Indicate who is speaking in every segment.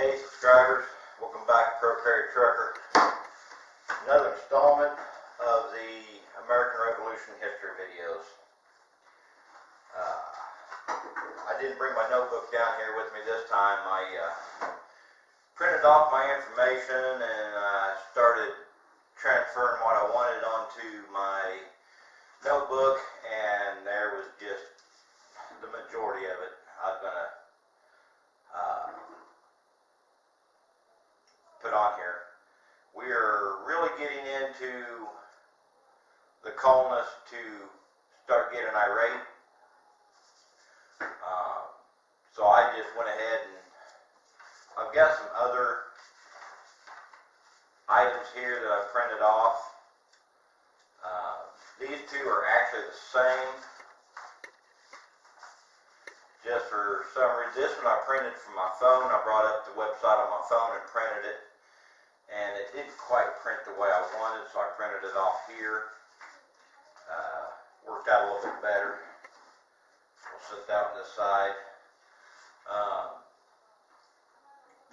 Speaker 1: Hey subscribers, welcome back to Pro Carry Trucker. Another installment of the American Revolution history videos. I didn't bring my notebook down here with me this time. I printed off my information and I started transferring what I wanted onto my notebook, and there was just the majority of it. I was going to put on here. We are really getting into the colonists to start getting irate. So I just went ahead and I've got some other items here that I've printed off. These two are actually the same. Just for some reason, this one I printed from my phone. I brought up the website on my phone and printed it. And it didn't quite print the way I wanted, so I printed it off here. Worked out a little bit better. We'll set that on the side.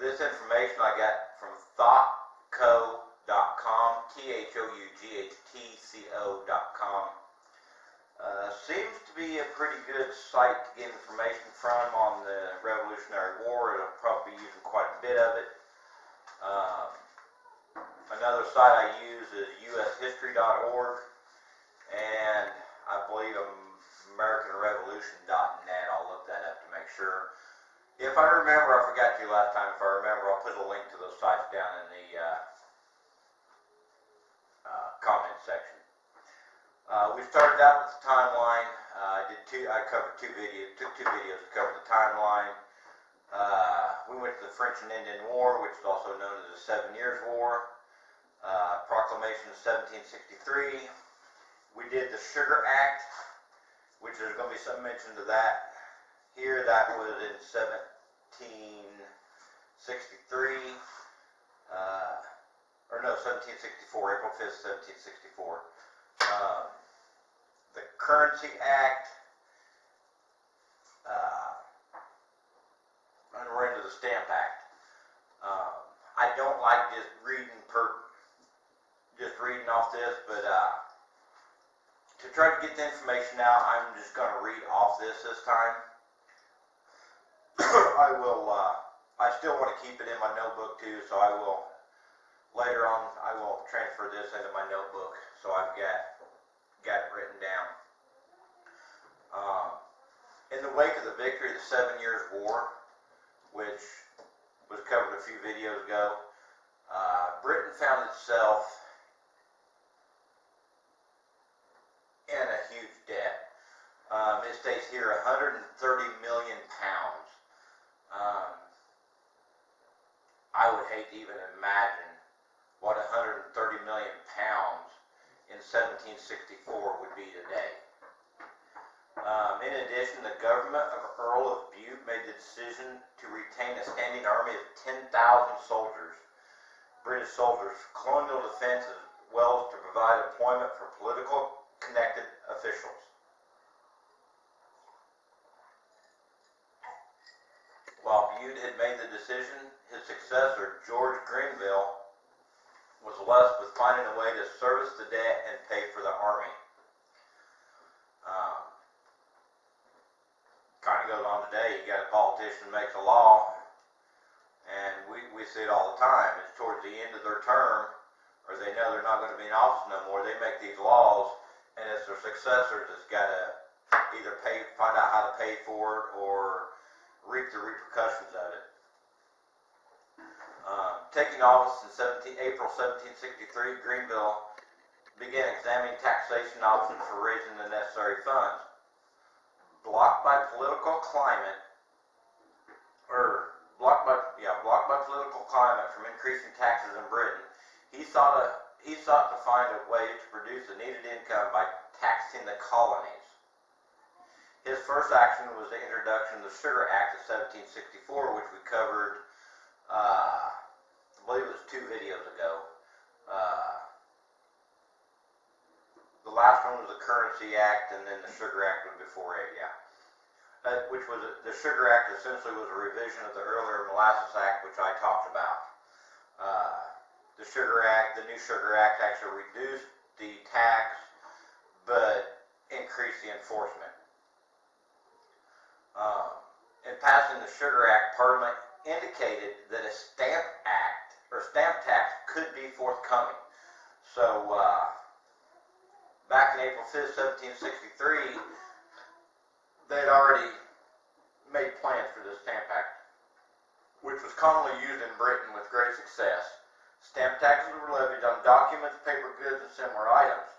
Speaker 1: This information I got from thoughtco.com, THOUGHTCO.com. Seems to be a pretty good site to get information from on the Revolutionary War. It'll probably be using quite a bit of it. Another site I use is ushistory.org, and I believe AmericanRevolution.net. I'll look that up to make sure. If I remember, I forgot to last time. If I remember, I'll put a link to those sites down in the comment section. We started out with the timeline. I covered two videos. Took two videos to cover the timeline. We went to the French and Indian War, which is also known as the 7 Years' War. Proclamation of 1763. We did the Sugar Act, which there's going to be some mention to that here. That was in 1763, or no, 1764, April 5th, 1764. The Currency Act, and we're into the Stamp Act. I don't like just reading off this, but to try to get the information out, I'm just going to read off this time. I still want to keep it in my notebook too, so I will, later on, I will transfer this into my notebook, so I've got it written down. In the wake of the victory of the 7 Years' War, which was covered a few videos ago, Britain found itself in a huge debt. It states here 130 million pounds. I would hate to even imagine what 130 million pounds in 1764 would be today. In addition, the government of Earl of Bute made the decision to retain a standing army of 10,000 soldiers, British soldiers, for colonial defense, as well as to provide employment for political connected officials. While Bute had made the decision, his successor, George Grenville, was left with finding a way to service the debt and pay for the army. Kind of goes on today. You got a politician makes a law, and we see it all the time. It's towards the end of their term, or they know they're not going to be in office no more. They make these laws, and it's their successors that's got to either find out how to pay for it or reap the repercussions of it. Taking office in April 1763, Grenville began examining taxation options for raising the necessary funds. Blocked by political climate from increasing taxes in Britain, he sought to find a way to produce the needed income by taxing the colonies. His first action was the introduction of the Sugar Act of 1764, which we covered, I believe it was 2 videos ago. The last one was the Currency Act, and then the Sugar Act was before it, yeah. which was the Sugar Act essentially was a revision of the earlier Molasses Act, which I talked about. The new Sugar Act actually reduced the tax, but increased the enforcement. In passing the Sugar Act, Parliament indicated that a stamp tax could be forthcoming. So, back in April 5th, 1763, they'd already made plans for this stamp act, which was commonly used in Britain with great success. Stamp taxes were levied on documents, paper goods, and similar items.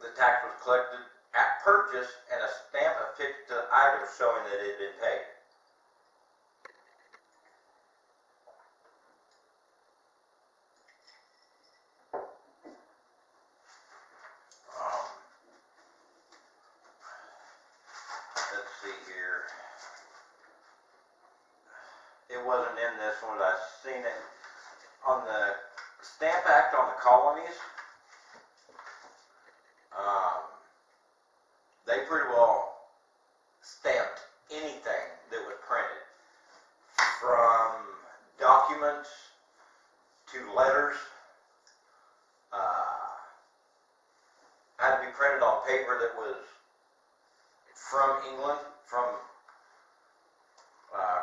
Speaker 1: The tax was collected at purchase and a stamp affixed to the item showing that it had been paid. Let's see here. It wasn't in this one, but I've seen it on the Stamp Act on the colonies. They pretty well stamped anything that was printed, from documents to letters. Had to be printed on paper that was from England, from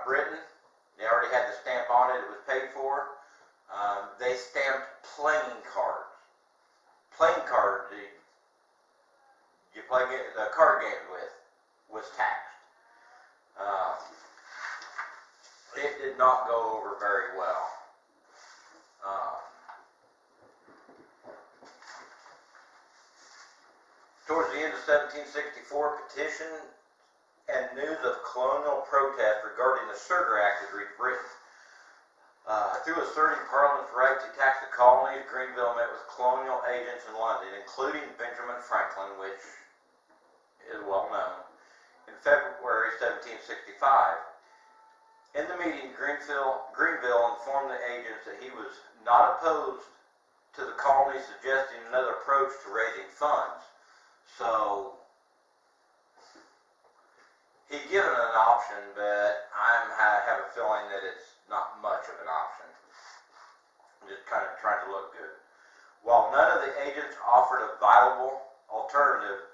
Speaker 1: Britain. They already had the stamp on it. It was paid for. They stamped playing cards. Playing cards you play the card games with was taxed. It did not go over very well. Towards the end of 1764, petition and news of colonial protest regarding the Sugar Act had reached Britain. Through asserting Parliament's right to tax the colonies, Grenville met with colonial agents in London, including Benjamin Franklin, which is well known, in February 1765. In the meeting, Grenville informed the agents that he was not opposed to the colonies suggesting another approach to raising funds. So, he'd given an option, but I have a feeling that it's not much of an option. Just kind of trying to look good. While none of the agents offered a viable alternative,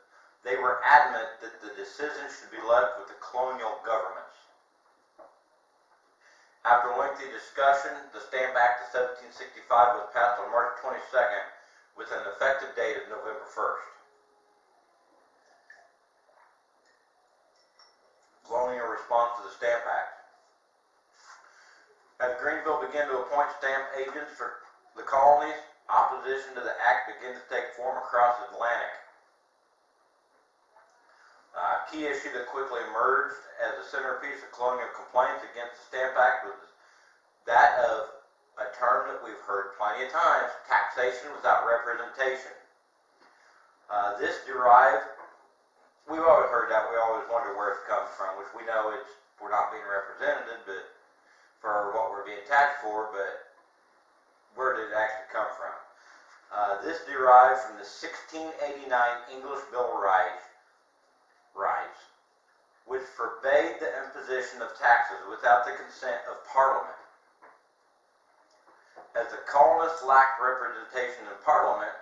Speaker 1: they were adamant that the decision should be left with the colonial governments. After a lengthy discussion, the Stamp Act of 1765 was passed on March 22nd with an effective date of November 1st. Colonial response to the Stamp Act. As Grenville began to appoint stamp agents for the colonies, opposition to the act began to take form across the Atlantic. A key issue that quickly emerged as a centerpiece of colonial complaints against the Stamp Act was that of a term that we've heard plenty of times, taxation without representation. This derived, we've always heard that, we always wonder where it comes from, which we know we're not being represented, but for what we're being taxed for, but where did it actually come from? This derived from the 1689 English Bill of Rights, which forbade the imposition of taxes without the consent of Parliament. As the colonists lacked representation in Parliament,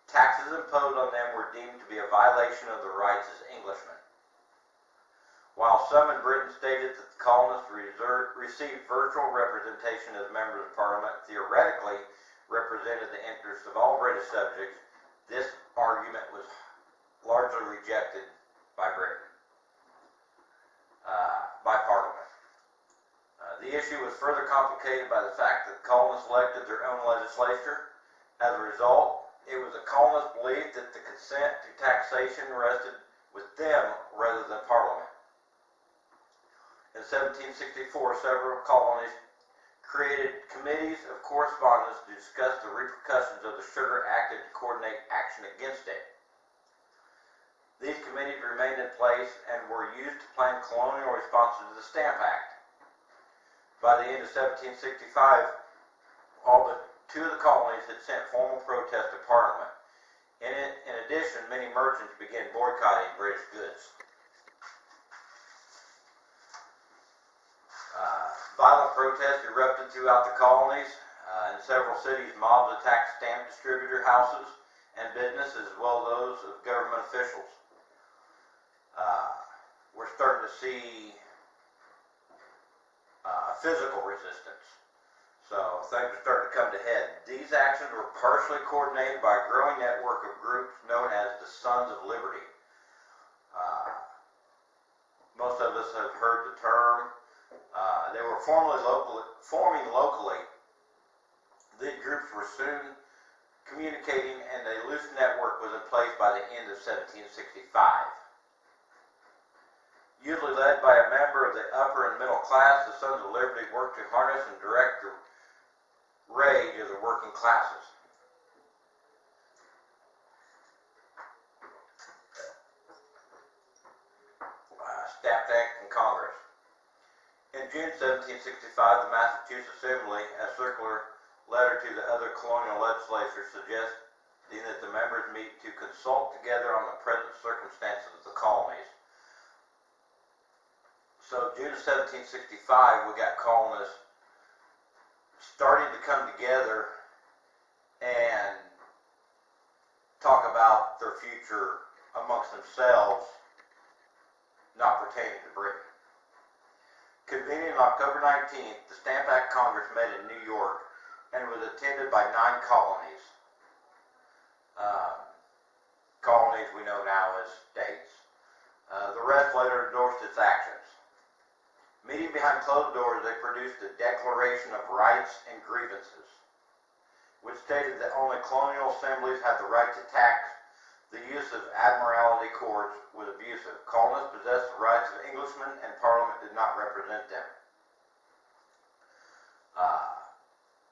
Speaker 1: taxes imposed on them were deemed to be a violation of their rights as Englishmen. While some in Britain stated that the colonists received virtual representation as members of Parliament, theoretically represented the interests of all British subjects, this argument was largely rejected by Britain, by Parliament. The issue was further complicated by the fact that the colonists elected their own legislature. As a result, it was a colonist belief that the consent to taxation rested with them rather than Parliament. In 1764, several colonies created committees of correspondence to discuss the repercussions of the Sugar Act and to coordinate action against it. These committees remained in place and were used to plan colonial responses to the Stamp Act. By the end of 1765, all but two of the colonies had sent formal protests to Parliament. In addition, many merchants began boycotting British goods. Violent protests erupted throughout the colonies. In several cities, mobs attacked stamp distributor houses and businesses, as well as those of government officials. We're starting to see physical resistance. So things are starting to come to head. These actions were partially coordinated by a growing network of groups known as the Sons of Liberty. Most of us have heard the term. They were forming locally. These groups were soon communicating, and a loose network was in place by the end of 1765. Usually led by a member of the upper and middle class, the Sons of Liberty worked to harness and direct the rage of the working classes. Stamp Act in Congress. In June 1765, the Massachusetts Assembly, a circular letter to the other colonial legislatures suggesting that the members meet to consult together on the present circumstances of the colonies. So June of 1765, we got colonists starting to come together and talk about their future amongst themselves, not pertaining to Britain. Convening on October 19th, the Stamp Act Congress met in New York and was attended by 9 colonies. Colonies we know now as states. The rest later endorsed its actions. Meeting behind closed doors, they produced a Declaration of Rights and Grievances, which stated that only colonial assemblies had the right to tax. The use of admiralty courts was abusive. Colonists possessed the rights of Englishmen, and Parliament did not represent them.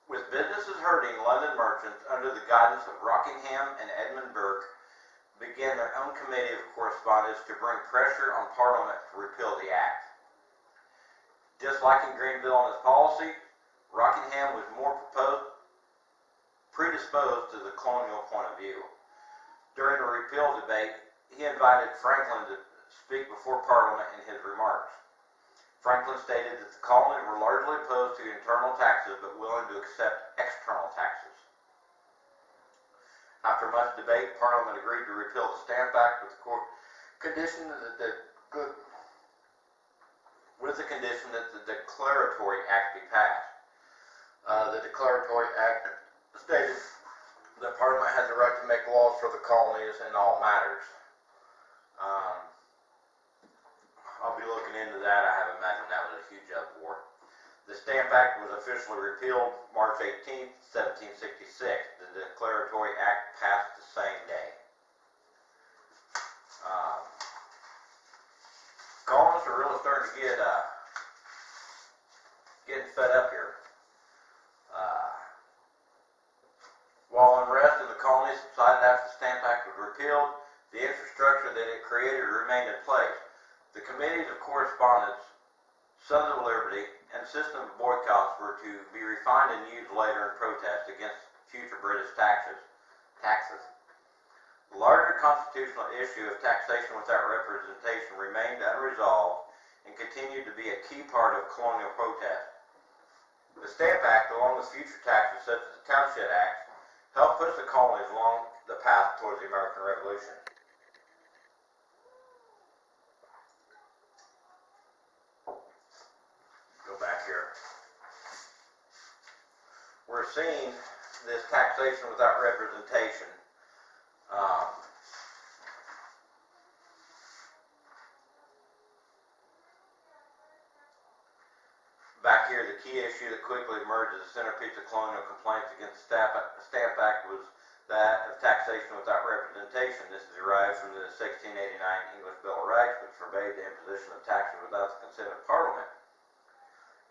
Speaker 1: With businesses hurting, London merchants, under the guidance of Rockingham and Edmund Burke, began their own committee of correspondence to bring pressure on Parliament to repeal the act. Disliking Grenville and his policy, Rockingham was more predisposed to the colonial point of view. During the repeal debate, he invited Franklin to speak before Parliament in his remarks. Franklin stated that the colonies were largely opposed to internal taxes, but willing to accept external taxes. After much debate, Parliament agreed to repeal the Stamp Act with the condition that the Declaratory Act be passed. The Declaratory Act stated that Parliament had the right to make laws for the colonies in all matters. I'll be looking into that. I have imagined that was a huge uproar. The Stamp Act was officially repealed March 18, 1766. The Declaratory Act passed the same day. Colonists are really starting to get getting fed up here. While unrest in the colonies subsided after the Stamp Act was repealed, the infrastructure that it created remained in place. The committees of correspondence, Sons of Liberty, and system of boycotts were to be refined and used later in protest against future British taxes. The larger constitutional issue of taxation without representation remained unresolved and continued to be a key part of colonial protest. The Stamp Act, along with future taxes such as the Township Act, helped push the colonies along the path towards the American Revolution. Go back here. We're seeing this taxation without representation. Back here, the key issue that quickly emerged as a centerpiece of colonial complaints against the Stamp Act was that of taxation without representation. This is derived from the 1689 English Bill of Rights, which forbade the imposition of taxes without the consent of Parliament.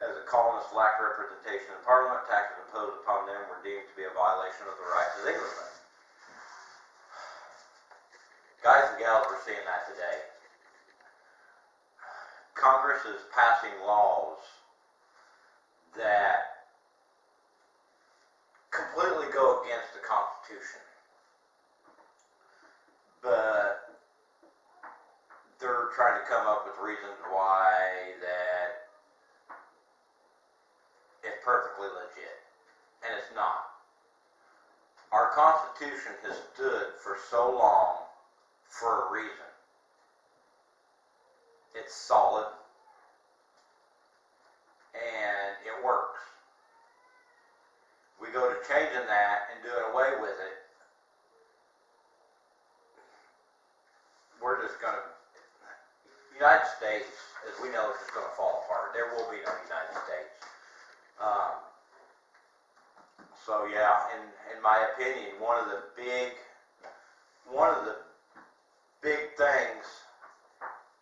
Speaker 1: As the colonists lacked representation in Parliament, taxes imposed upon them were deemed to be a violation of the rights of Englishmen. Guys and gals, we're seeing that today. Congress is passing laws that completely go against the Constitution. But they're trying to come up with reasons why that perfectly legit, and it's not. Our Constitution has stood for so long for a reason. It's solid, and it works. We go to changing that and doing away with it, we're just going to, the United States, as we know, is just going to fall apart. There will be no United States. So yeah, in my opinion, one of the big things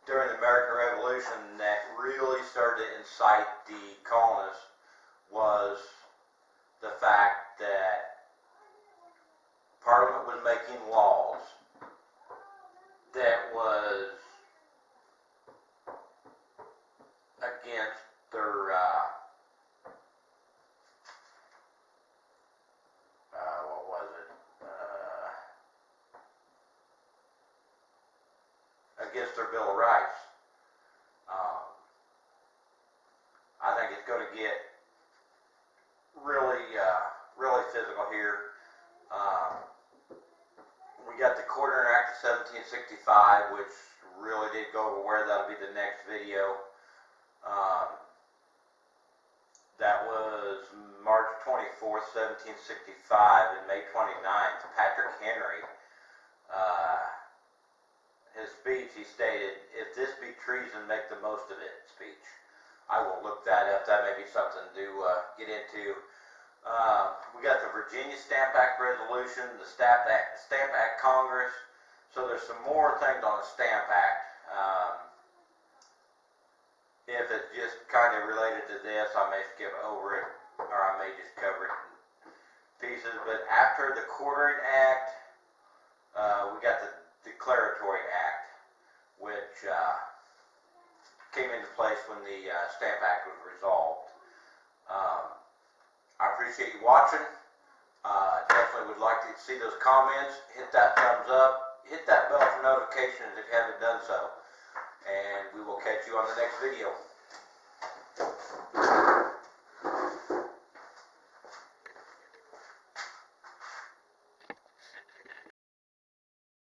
Speaker 1: during the American Revolution that really started to incite the colonists was the fact that Parliament was making laws that was against their against their Bill of Rights. I think it's going to get really physical here. We got the Quarter Act of 1765, which really did go over where that'll be the next video. That was March 24th, 1765, and May 29th. Patrick Henry, his speech, he stated, "If this be treason, make the most of it," speech. I will look that up. That may be something to get into. We got the Virginia Stamp Act resolution, the Stamp Act Congress. So there's some more things on the Stamp Act. If it's just kind of related to this, I may skip over it, or I may just cover it in pieces. But after the Quartering Act, we got the Declaratory Act, which came into place when the Stamp Act was resolved. I appreciate you watching. Definitely would like to see those comments. Hit that thumbs up. Hit that bell for notifications if you haven't done so. And we will catch you on the next video.